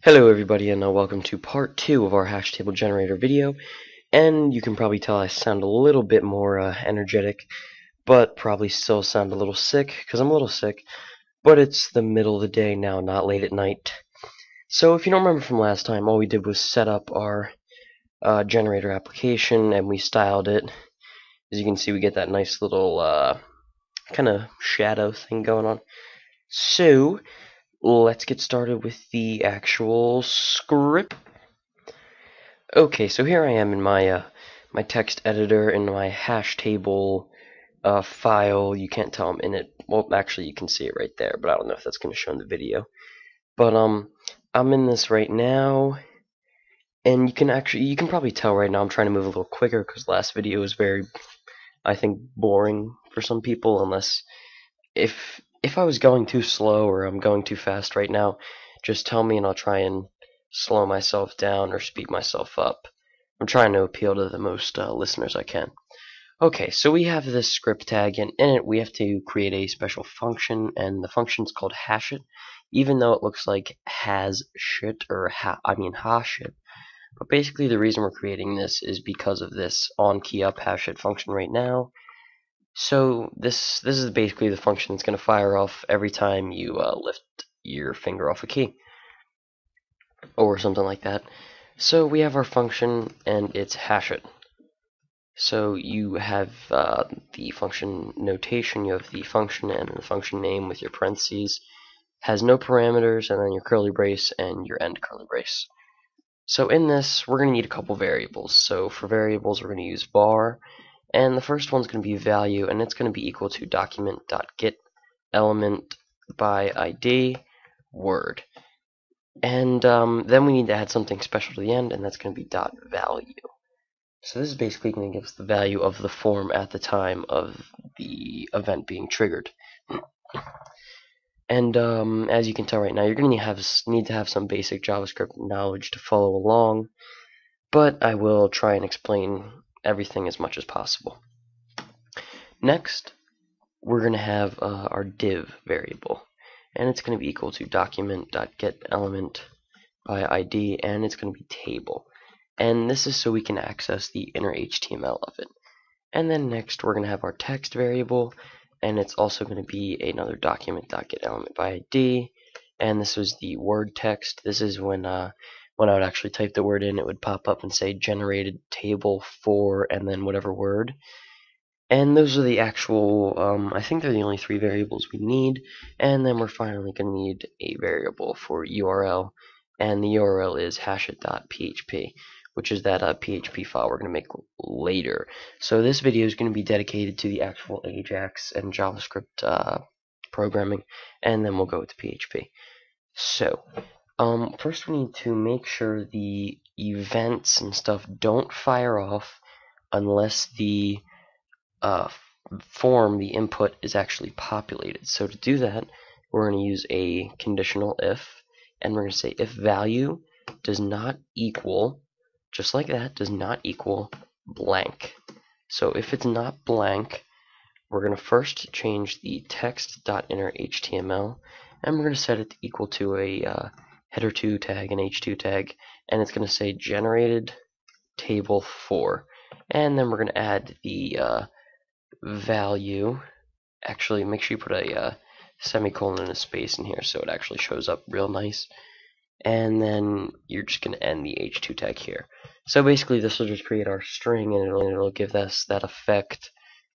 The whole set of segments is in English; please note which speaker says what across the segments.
Speaker 1: Hello everybody, and welcome to part 2 of our hash table generator video. And you can probably tell I sound a little bit more energetic, but probably still sound a little sick, because I'm a little sick. But it's the middle of the day now, not late at night. So if you don't remember from last time, all we did was set up our generator application, and we styled it. As you can see, we get that nice little kind of shadow thing going on. So let's get started with the actual script. Okay, so here I am in my my text editor in my hash table file. You can't tell I'm in it. Well, actually, you can see it right there, but I don't know if that's going to show in the video. But I'm in this right now, and you can probably tell right now I'm trying to move a little quicker because last video was very, I think, boring for some people. Unless if I was going too slow or I'm going too fast right now, just tell me and I'll try and slow myself down or speed myself up. I'm trying to appeal to the most listeners I can. Okay, so we have this script tag, and in it we have to create a special function, and the function is called hashit, even though it looks like has shit or hashit. But basically, the reason we're creating this is because of this on key up hashit function right now. So this is basically the function that's going to fire off every time you lift your finger off a key or something like that. So we have our function, and it's hashit. So you have the function notation, you have the function and the function name with your parentheses, has no parameters, and then your curly brace and your end curly brace. So in this, we're going to need a couple variables. So for variables, we're going to use var, and the first one's going to be value, and it's going to be equal to document.getElement by ID word. And then we need to add something special to the end, and that's going to be .value. So this is basically going to give us the value of the form at the time of the event being triggered. And as you can tell right now, you're going to need to have some basic JavaScript knowledge to follow along, but I will try and explain everything as much as possible. Next, we're going to have our div variable, and it's going to be equal to document.getElement by ID, and it's going to be table. And this is so we can access the inner HTML of it. And then next we're going to have our text variable, and it's also going to be another document.getElement by ID, and this was the word text. This is when I would actually type the word in, it would pop up and say generated table for and then whatever word. And those are the actual, I think they're the only three variables we need. And then we're finally going to need a variable for URL, and the URL is hashit.php, which is that PHP file we're going to make later. So this video is going to be dedicated to the actual Ajax and JavaScript programming, and then we'll go with PHP. So first we need to make sure the events and stuff don't fire off unless the form, the input, is actually populated. So to do that, we're going to use a conditional if, and we're going to say if value does not equal, just like that, does not equal blank. So if it's not blank, we're going to first change the text.innerHTML, and we're going to set it equal to a header2 tag, an h2 tag, and it's going to say generated table for. And then we're going to add the value. Actually, make sure you put a semicolon and a space in here so it actually shows up real nice. And then you're just going to end the h2 tag here. So basically this will just create our string, and it'll give us that effect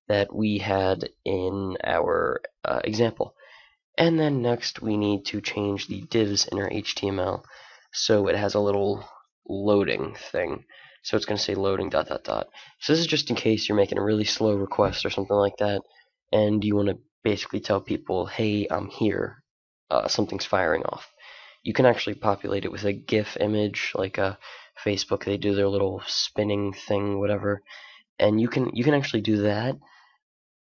Speaker 1: that we had in our example. And then next we need to change the divs inner HTML so it has a little loading thing. So it's going to say loading ... So this is just in case you're making a really slow request or something like that, and you want to basically tell people, hey, I'm here, something's firing off. You can actually populate it with a GIF image, like Facebook. They do their little spinning thing, whatever, and you can actually do that.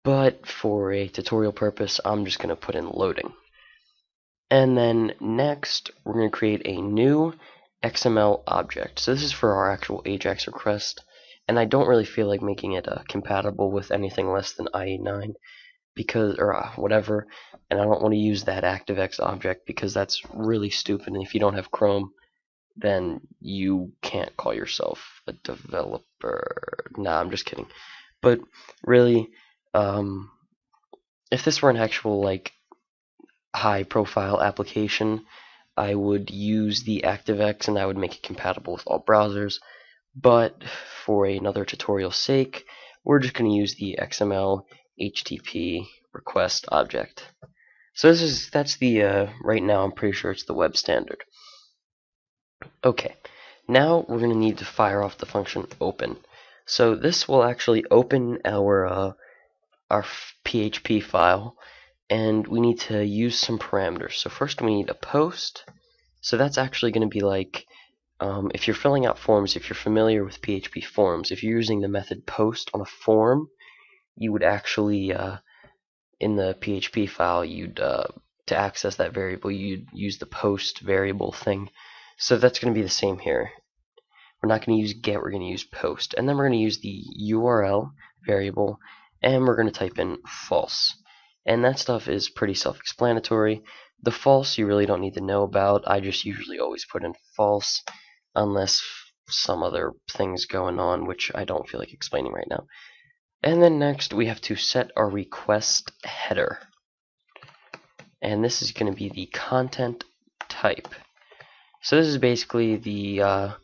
Speaker 1: But for a tutorial purpose, I'm just going to put in loading. And then next, we're going to create a new XML object. So this is for our actual Ajax request, and I don't really feel like making it compatible with anything less than IE9 because, or whatever, and I don't want to use that ActiveX object because that's really stupid. And if you don't have Chrome, then you can't call yourself a developer. Nah, I'm just kidding. But really, if this were an actual like high profile application, I would use the ActiveX and I would make it compatible with all browsers. But for another tutorial's sake, we're just going to use the XML HTTP request object. So that's the right now I'm pretty sure it's the web standard. Okay, now we're going to need to fire off the function open. So this will actually open our PHP file, and we need to use some parameters. So first we need a post. So that's actually going to be like if you're filling out forms, if you're familiar with PHP forms, if you're using the method post on a form, you would actually in the PHP file, you'd to access that variable, you'd use the post variable thing. So that's going to be the same here. We're not going to use get, we're going to use post. And then we're going to use the URL variable, and we're going to type in false. And that stuff is pretty self-explanatory. The false you really don't need to know about. I just usually always put in false, unless some other things going on, which I don't feel like explaining right now. And then next we have to set our request header. And this is going to be the content type. So this is basically the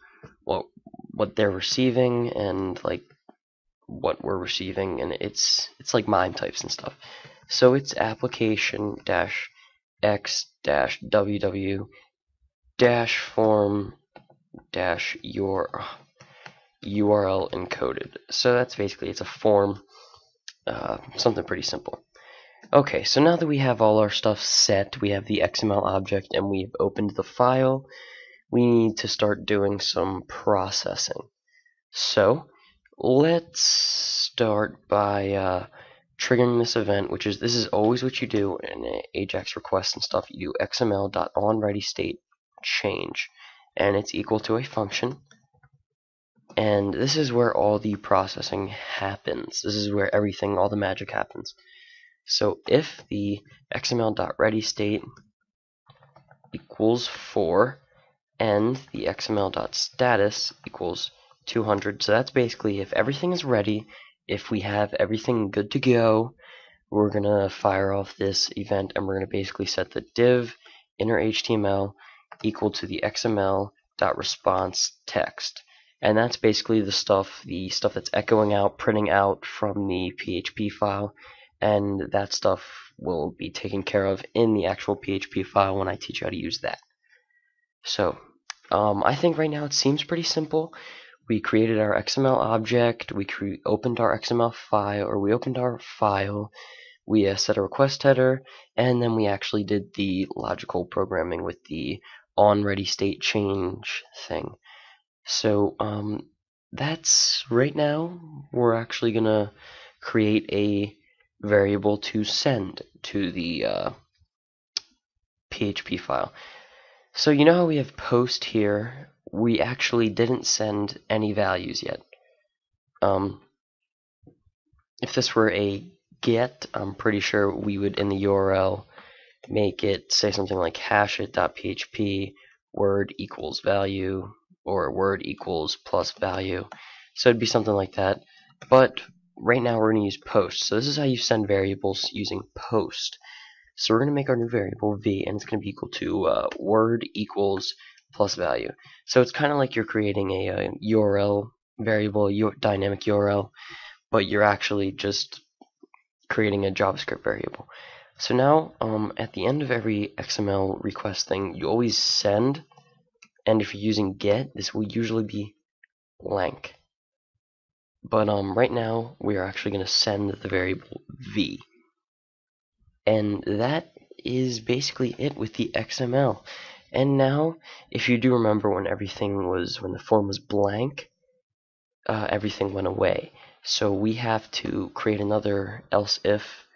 Speaker 1: what they're receiving and like what we're receiving, and it's like MIME types and stuff. So it's application dash x dash ww dash form dash your URL encoded. So that's basically, it's a form, something pretty simple. Okay, so now that we have all our stuff set, we have the XML object and we've opened the file, we need to start doing some processing. So let's start by triggering this event, which is, this is always what you do in an Ajax request and stuff. You do xml.onReadyState change, and it's equal to a function. And this is where all the processing happens. This is where everything, all the magic happens. So if the xml.readyState equals 4 and the xml.status equals 200, so that's basically if everything is ready, if we have everything good to go, we're going to fire off this event, and we're going to basically set the div inner HTML equal to the xml.response text. And that's basically the stuff that's echoing out, printing out from the PHP file, and that stuff will be taken care of in the actual PHP file when I teach you how to use that. So I think right now it seems pretty simple. We created our XML object, we opened our XML file, or we opened our file, we set a request header, and then we actually did the logical programming with the onReadyState change thing. So that's, right now we're actually gonna create a variable to send to the PHP file. So you know how we have post here? We actually didn't send any values yet. If this were a get, I'm pretty sure we would, in the URL, make it say something like hashit.php word equals value, or word equals plus value. So it'd be something like that. But right now we're going to use post. So this is how you send variables using post. So we're going to make our new variable v, and it's going to be equal to word equals plus value. So it's kind of like you're creating a URL variable, dynamic URL, but you're actually just creating a JavaScript variable. So now at the end of every XML request thing, you always send, and if you're using get, this will usually be blank. But right now we are actually going to send the variable v. And that is basically it with the XML. And now, if you do remember when the form was blank, everything went away. So we have to create another else if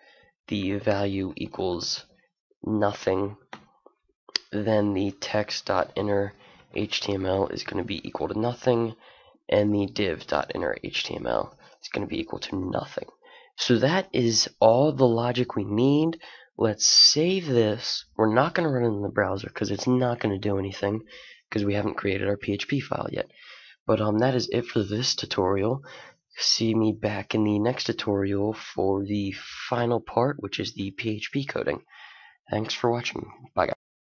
Speaker 1: the value equals nothing, then the text.inner HTML is going to be equal to nothing, and the div.inner HTML is going to be equal to nothing. So that is all the logic we need. Let's save this. We're not going to run it in the browser because it's not going to do anything. because we haven't created our PHP file yet. But that is it for this tutorial. See me back in the next tutorial for the final part, which is the PHP coding. Thanks for watching. Bye, guys.